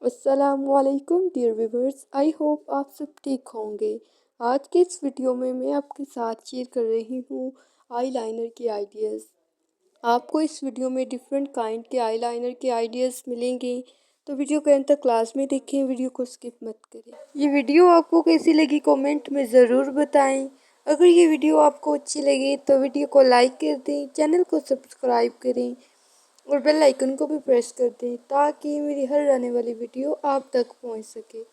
अस्सलामुअलैकुम dear viewers, I hope आप सब ठीक होंगे। आज के इस वीडियो में मैं आपके साथ शेयर कर रही हूँ आईलाइनर के आइडियाज़। आपको इस वीडियो में डिफरेंट काइंड के आईलाइनर के आइडियाज़ मिलेंगे, तो वीडियो को अंत तक क्लास में देखें, वीडियो को स्किप मत करें। ये वीडियो आपको कैसी लगी कमेंट में ज़रूर बताएं। अगर ये वीडियो आपको अच्छी लगे तो वीडियो को लाइक कर दें, चैनल को सब्सक्राइब करें और बेल आइकन को भी प्रेस कर दें ताकि मेरी हर आने वाली वीडियो आप तक पहुंच सके।